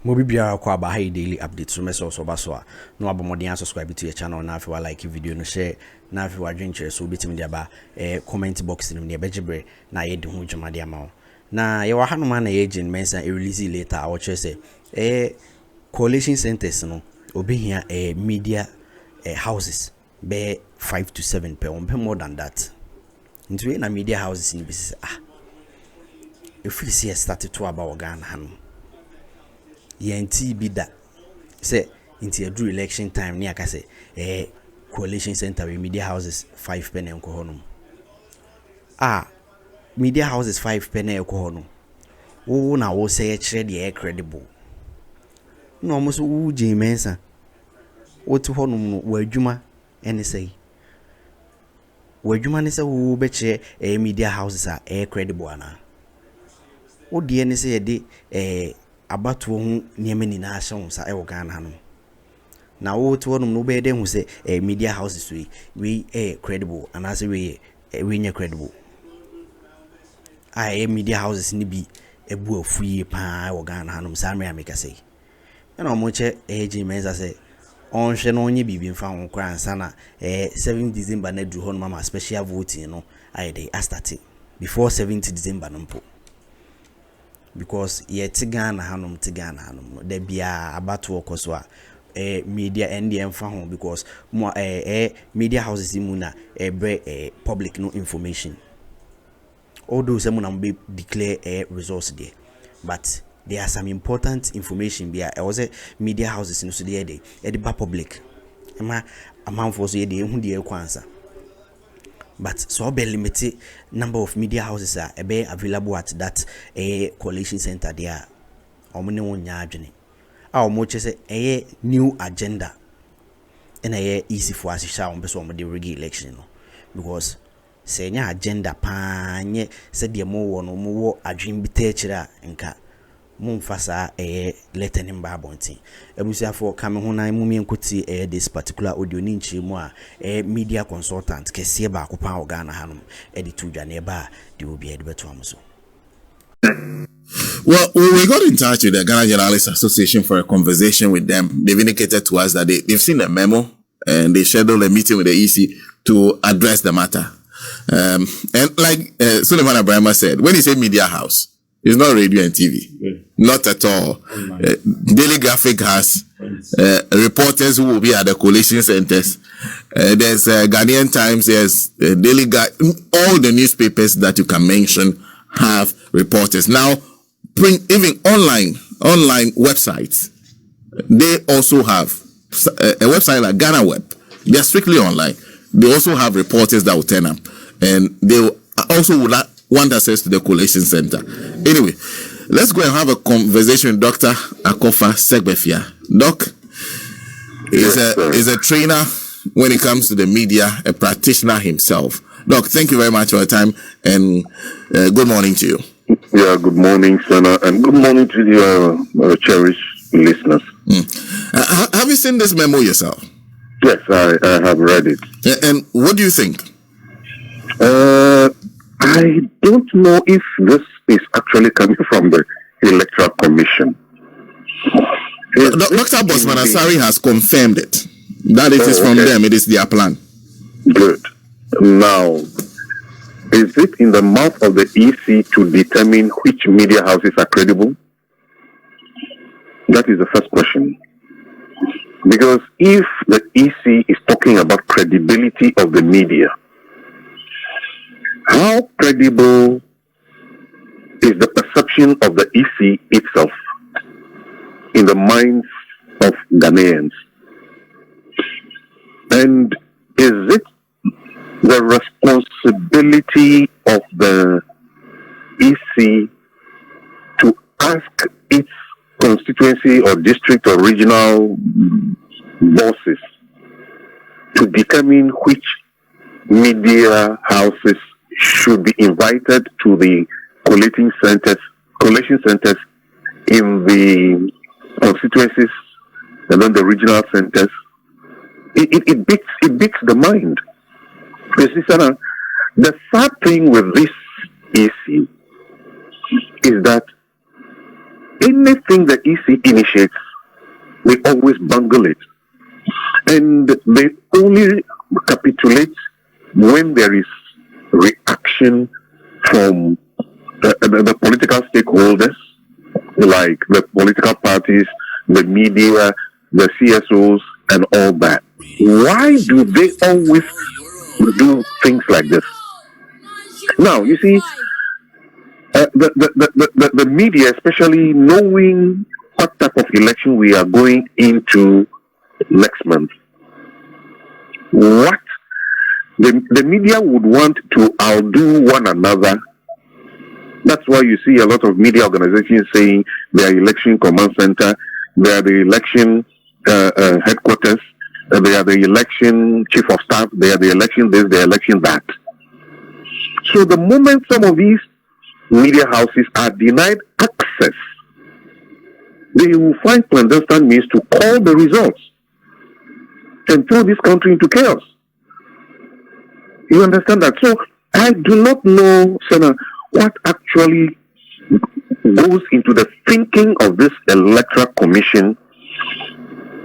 Mobi bia kwa ba high daily updates so meso so baso no abomodin subscribe to your channel na afi wa like video no share na afi wa dwenche so betimi dia ba comment box ni ne begebre na ye de ho dwumade ama na ye wa hanoma na ye gin Mensa release later a wo chese coalition centers no obehia media houses be 5 to 7 per on more than that into na media houses ni be if we see started to about Ghana hanu yenti bi da say into a election time ni aka say coalition center with media houses 5 pen enko honum media houses 5 pen enko honum wo na wo say kire de credible no almost wo jin Mensa wo to honum wo adwuma ene say wo adwuma ne say wo be kire media houses credible ana wo de ene say de abato hu niam ni na ahye sa e Ghana hanu na wo to no be de hu say media houses we credible and as we nya credible media houses ni bi ebu afuye pa e Ghana hanu sa me ameka say na mo che Mensa say on hwe no onye bibi mfa ho kra ansa na 7 December na du hon mama special voting no dey start before 7th December no mpo because ye Ghana hanum no de bia abato okoso media NDM fa ho because mo media houses mu na public no information although some na be declare results there but there are some important information bia was media houses no so there dey ba public ama amanfo so ye dey hu dey kwansa but so be limited number of media houses are available at that coalition center there omne wonya adwene omo say new agenda and easy for us sha on beso the regi election no because say nya agenda pa nye say de mo wo no mo wo adwen bi ta kira nka mumfasa letter nimba abonti ebusia for kame ho nan mumie nkoti this particular audio ni nchi mu a media consultant Kesi ba akopa Ghana hanum editu dwane ba de obi ede beto amso. Well, we got in touch with the Ghana Journalists Association for a conversation with them. They've indicated to us that they've seen the memo and they scheduled a meeting with the EC to address the matter. And like Suleiman Abrahama said, when he said media house, it's not radio and TV. Yeah. Not at all. Daily Graphic has reporters who will be at the coalition centers. There's Ghanaian Times, there's Daily all the newspapers that you can mention have reporters. Now, even online websites, they also have a website like Ghana Web. They're strictly online. They also have reporters that will turn up. And they also would want access to the coalition center. Anyway, let's go and have a conversation with Dr. Confʜsàyon. Doc is a trainer when it comes to the media, a practitioner himself. Doc, thank you very much for your time and good morning to you. Yeah, good morning, Sana, and good morning to your cherished listeners. Have you seen this memo yourself? Yes, I have read it. And what do you think? I don't know if this is actually coming from the Electoral Commission. Dr. Bosman Asari has confirmed it. That it is from them, it is their plan. Good. Now, is it in the mouth of the EC to determine which media houses are credible? That is the first question. Because if the EC is talking about credibility of the media, how credible is the perception of the EC itself in the minds of Ghanaians? And is it the responsibility of the EC to ask its constituency or district or regional bosses to determine which media houses should be invited to the coalition centers in the constituencies and then the regional centers? It beats the mind. You see, Sana, the sad thing with this issue is that anything the EC initiates, they always bungle it. And they only capitulate when there is reaction from the political stakeholders, like the political parties, the media, the CSOs, and all that. Why do they always do things like this? Now, you see, the media, especially knowing what type of election we are going into next month, what the media would want to outdo one another. That's why you see a lot of media organizations saying they are election command center, they are the election headquarters, they are the election chief of staff, they are the election this, the election that. So the moment some of these media houses are denied access, they will find clandestine means to call the results and throw this country into chaos. You understand that? So I do not know, Senator, what actually goes into the thinking of this electoral commission.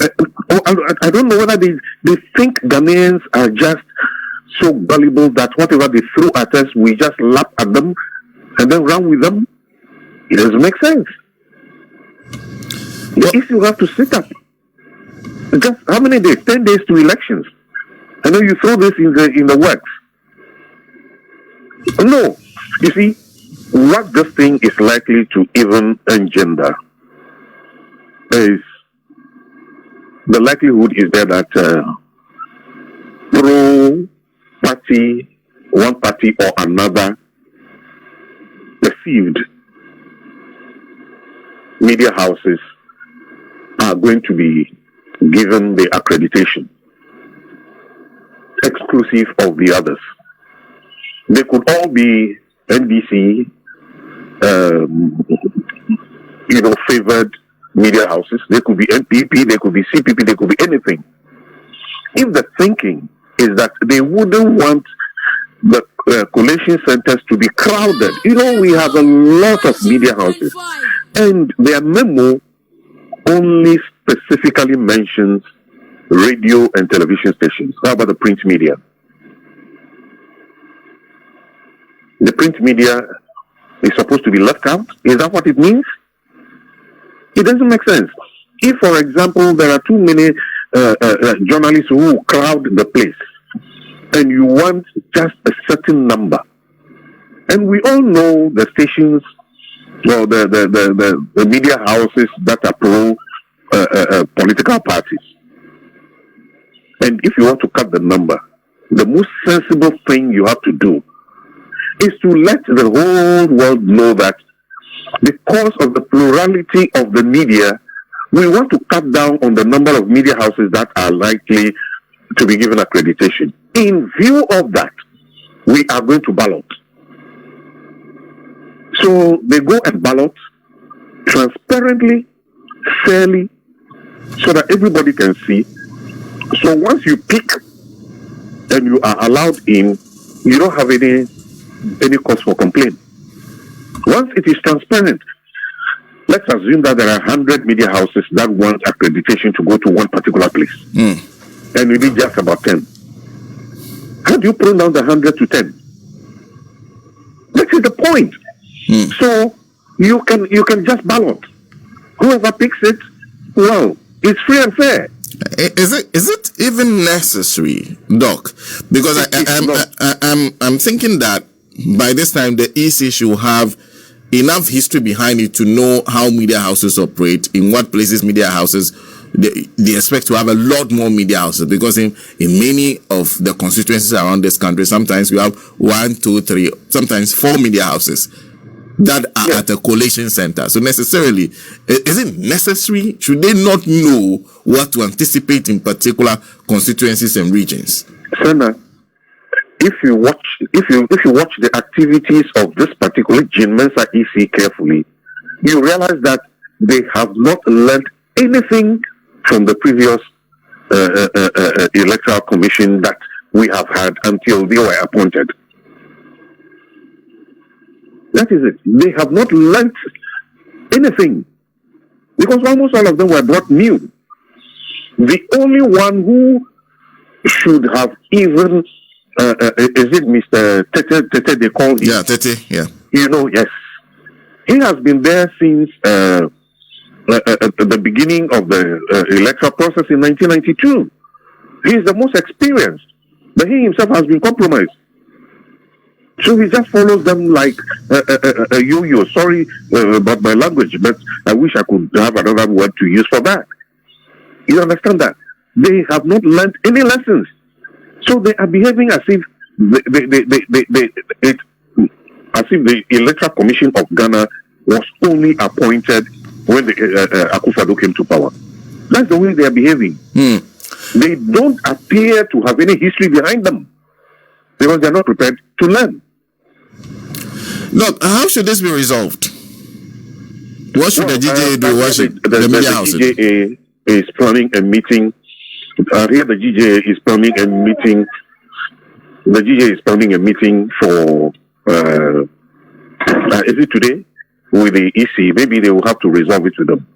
I don't know whether they think Ghanaians are just so gullible that whatever they throw at us, we just lap at them and then run with them. It doesn't make sense. The issue have to sit up. Just how many days? 10 days to elections. I know you throw this in the works. No. You see, what this thing is likely to even engender is the likelihood is there that pro-party, one party or another, perceived media houses are going to be given the accreditation exclusive of the others. They could all be NDC, favored media houses. They could be NPP, they could be CPP, they could be anything. If the thinking is that they wouldn't want the collation centers to be crowded, we have a lot of media houses, and their memo only specifically mentions radio and television stations. How about the print media? The print media is supposed to be left out? Is that what it means? It doesn't make sense. If, for example, there are too many journalists who crowd the place, and you want just a certain number, and we all know the stations, or the media houses that are pro political parties, and if you want to cut the number, the most sensible thing you have to do is to let the whole world know that because of the plurality of the media, we want to cut down on the number of media houses that are likely to be given accreditation. In view of that, we are going to ballot. So they go and ballot transparently, fairly, so that everybody can see. So once you pick and you are allowed in, you don't have any cause for complaint. Once it is transparent, let's assume that there are 100 media houses that want accreditation to go to one particular place. And we need just about 10. How do you bring down the 100 to 10? That is the point. So you can just ballot. Whoever picks it, well, it's free and fair. Is it even necessary, Doc? Because I'm thinking that by this time the EC should have enough history behind it to know how media houses operate, in what places media houses they expect to have a lot more media houses, because in many of the constituencies around this country, sometimes we have 1, 2, 3, sometimes 4 media houses that are at a collation center. So necessarily, is it necessary? Should they not know what to anticipate in particular constituencies and regions? Senator, if you watch the activities of this particular Mensa EC carefully, you realize that they have not learned anything from the previous electoral commission that we have had until they were appointed. That is it. They have not learned anything. because almost all of them were brought new. The only one who should have even, is it Mr. Tete, they call him? Yeah, Tete, yeah. You know, yes. He has been there since the beginning of the electoral process in 1992. He is the most experienced, but he himself has been compromised. So he just follows them like a yo-yo. Sorry about my language, but I wish I could have another word to use for that. You understand that? They have not learned any lessons. So they are behaving as if as if the Electoral Commission of Ghana was only appointed when the Akufo-Addo came to power. That's the way they are behaving. They don't appear to have any history behind them because they are not prepared to learn. Look, how should this be resolved? What should the GJA do? What should the media house do? The GJA is planning a meeting. Here the GJA is planning a meeting. The GJA is planning a meeting for, is it today? With the EC. Maybe they will have to resolve it with them.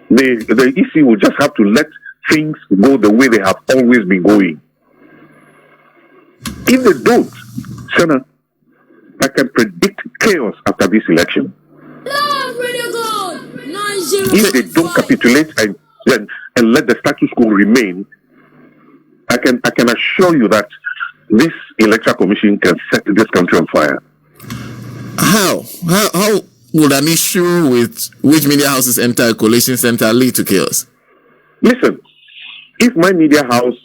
The EC will just have to let things go the way they have always been going. If they don't, Senator, I can predict chaos after this election. If they don't capitulate and let the status quo remain, I can assure you that this electoral commission can set this country on fire. How would an issue with which media houses enter a coalition center lead to chaos? Listen, if my media house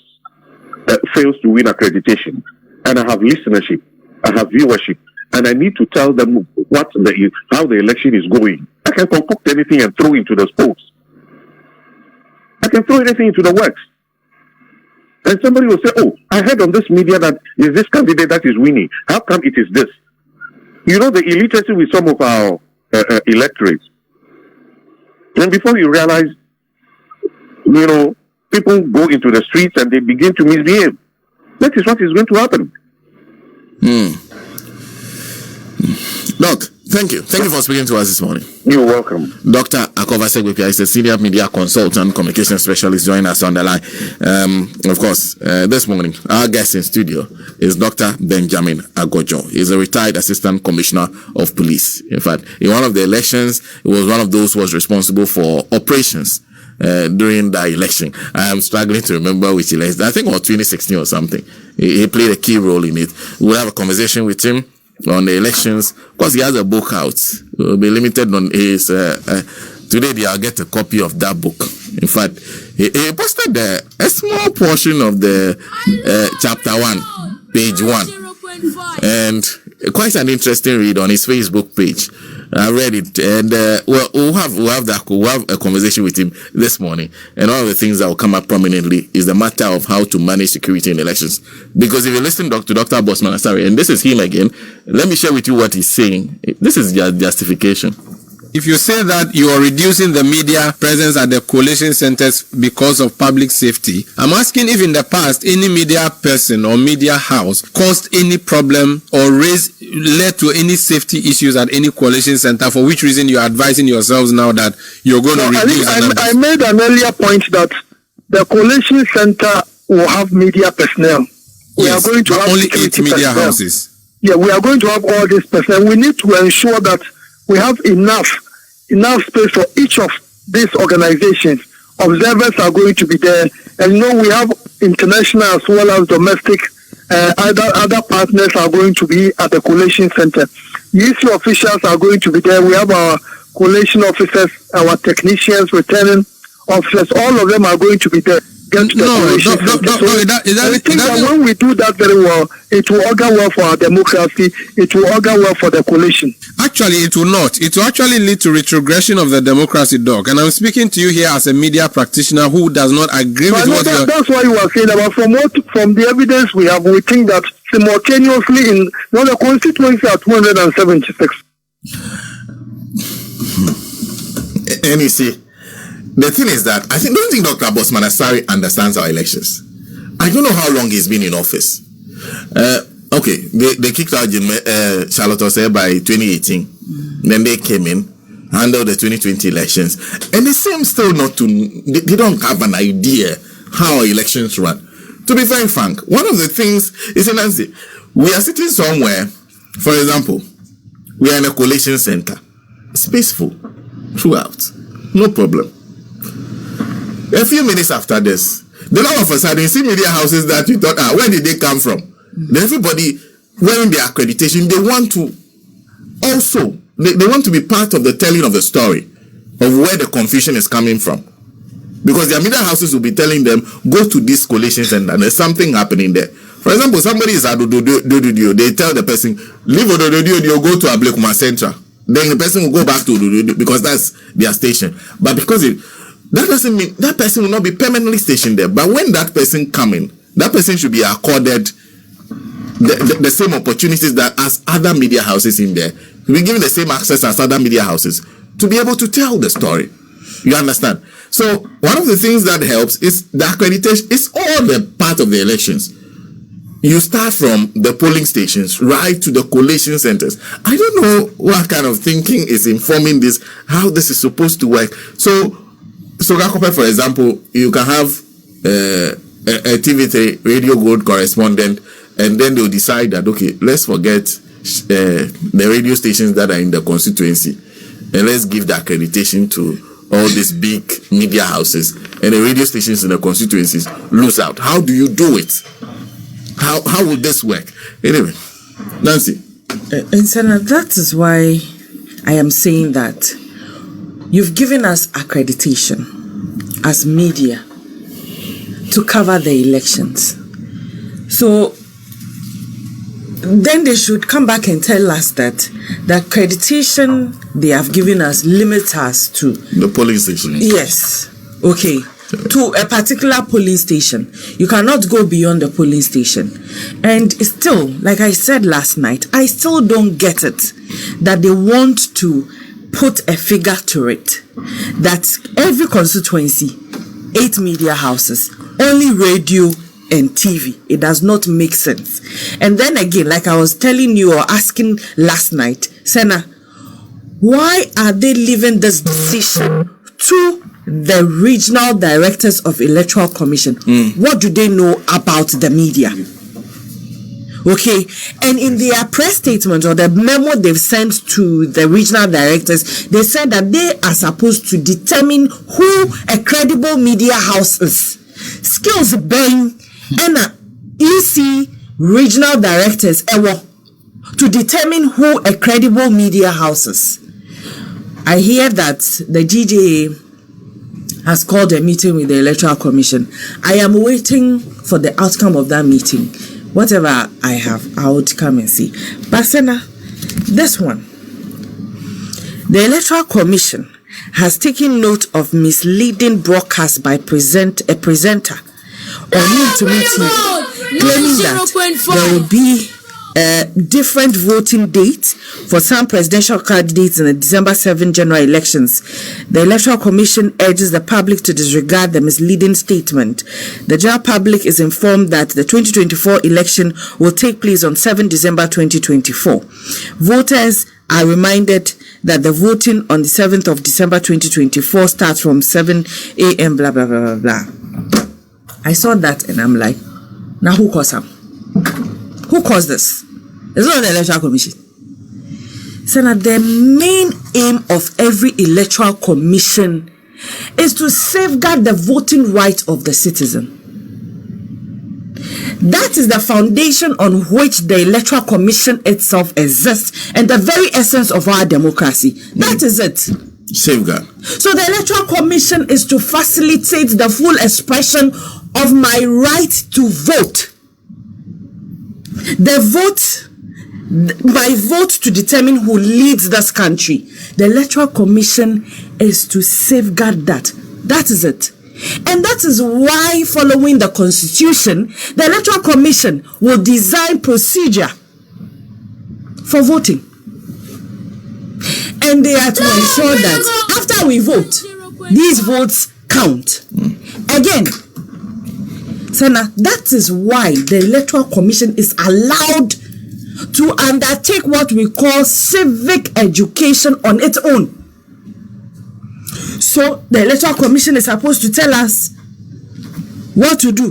fails to win accreditation, and I have listenership, I have viewership, and I need to tell them how the election is going, I can concoct anything and throw into the spokes. I can throw anything into the works. And somebody will say, oh, I heard on this media that is this candidate that is winning. How come it is this? You know, the illiteracy with some of our electorates. And before you realize, you know, people go into the streets and they begin to misbehave. That is what is going to happen. Look, thank you. Thank you for speaking to us this morning. You're welcome. Dr. Confʜsàyon is a senior media consultant, communication specialist, joining us on the line. Of course, this morning, our guest in studio is Dr. Benjamin Agojo. He's a retired assistant commissioner of police. In fact, in one of the elections, he was one of those who was responsible for operations during the election. I am struggling to remember which election. I think it was 2016 or something. He played a key role in it. We'll have a conversation with him on the elections. Of course, he has a book out. We'll be limited on his. Today, I'll get a copy of that book. In fact, he posted a small portion of the chapter 1, page 1, and quite an interesting read on his Facebook page. I read it, and we'll have a conversation with him this morning. And one of the things that will come up prominently is the matter of how to manage security in elections. Because if you listen to Dr. Bosman Asare, and this is him again, let me share with you what he's saying. This is justification. If you say that you are reducing the media presence at the coalition centers because of public safety, I'm asking if in the past any media person or media house caused any problem or led to any safety issues at any coalition center, for which reason you're advising yourselves now that you're going to reduce the numbers. I made an earlier point that the coalition center will have media personnel. We are going to have only 8 media houses. Yeah, we are going to have all this personnel. We need to ensure that we have enough space for each of these organizations. Observers are going to be there, and we have international as well as domestic. Other partners are going to be at the coalition center. UC officials are going to be there. We have our coalition officers, our technicians, returning officers. All of them are going to be there. When we do that very well, it will augur well for our democracy, it will augur well for the coalition. Actually, it will not. It will actually lead to retrogression of the democracy, Doc. And I'm speaking to you here as a media practitioner who does not agree with what you're... That's why you are saying about from the evidence we have, we think that simultaneously in the constituency are 276. NEC. The thing is that I don't think Dr. Bosman Asare understands our elections. I don't know how long he's been in office. Okay, they kicked out Charlotte Osei by 2018. Then they came in, handle the 2020 elections, and they seem still not to, they don't have an idea how elections run. To be very frank, one of the things is, Nancy, we are sitting somewhere, for example, we are in a collation center. It's peaceful throughout. No problem. A few minutes after this, then all of a sudden, you see media houses that you thought, where did they come from? Then everybody, wearing their accreditation, they want to also, they want to be part of the telling of the story of where the confusion is coming from. Because their media houses will be telling them, go to this collation center, and there's something happening there. For example, somebody is at Odododio, they tell the person, leave Odododio, go to Ablekuma Central. Then the person will go back to Odododio because that's their station. But because that doesn't mean that person will not be permanently stationed there. But when that person comes in, that person should be accorded the same opportunities that as other media houses in there. Be given the same access as other media houses to be able to tell the story. You understand? So one of the things that helps is the accreditation. It's all the part of the elections. You start from the polling stations right to the collation centers. I don't know what kind of thinking is informing this, how this is supposed to work. So Gakope, for example, you can have a TV3 Radio Gold correspondent, and then they'll decide that, okay, let's forget the radio stations that are in the constituency, and let's give the accreditation to all these big media houses, and the radio stations in the constituencies lose out. How do you do it? How will this work? Anyway, Nancy. And Senator, that is why I am saying that you've given us accreditation as media to cover the elections. So then they should come back and tell us that the accreditation they have given us limits us to the polling station. Yes. Okay. To a particular polling station. You cannot go beyond the polling station. And still, like I said last night, I still don't get it that they want to put a figure to it. That every constituency, 8 media houses, only radio and TV. It does not make sense. And then again, like I was telling you or asking last night, Senna, why are they leaving this decision to the regional directors of Electoral Commission? What do they know about the media? Okay, and in their press statement or the memo they've sent to the regional directors, they said that they are supposed to determine who a credible media house is. Skills being and EC regional directors to determine who a credible media house is. I hear that the GJA has called a meeting with the Electoral Commission. I am waiting for the outcome of that meeting. Whatever I have, I would come and see. But Senna, this one, the Electoral Commission has taken note of misleading broadcasts by a presenter on Newz, claiming that there will be different voting dates for some presidential candidates in the December 7 general elections. The Electoral Commission urges the public to disregard the misleading statement. The general public is informed that the 2024 election will take place on 7 December 2024. Voters are reminded that the voting on the 7th of December 2024 starts from 7 a.m. blah, blah, blah, blah, blah. I saw that and I'm like, now who caused him? Who caused this? It's not the Electoral Commission. So now the main aim of every Electoral Commission is to safeguard the voting right of the citizen. That is the foundation on which the Electoral Commission itself exists and the very essence of our democracy. That is it. Safeguard. So the Electoral Commission is to facilitate the full expression of my right to vote. My vote to determine who leads this country. The Electoral Commission is to safeguard that. That is it. And that is why, following the Constitution, the Electoral Commission will design procedure for voting. And they are to ensure that after we vote, these votes count. Again, Senna, that is why the Electoral Commission is allowed to undertake what we call civic education on its own. So the Electoral Commission is supposed to tell us what to do,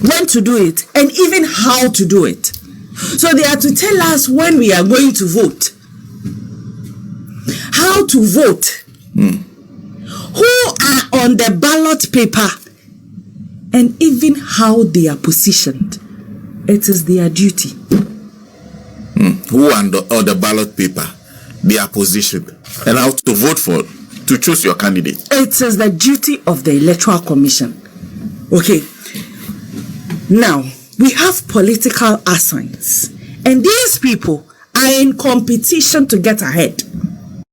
when to do it, and even how to do it. So they are to tell us when we are going to vote, how to vote, who are on the ballot paper, and even how they are positioned. It is their duty. Who on the ballot paper, their position, and how to vote for, to choose your candidate. It is the duty of the Electoral Commission. Okay. Now, we have political assigns, and these people are in competition to get ahead.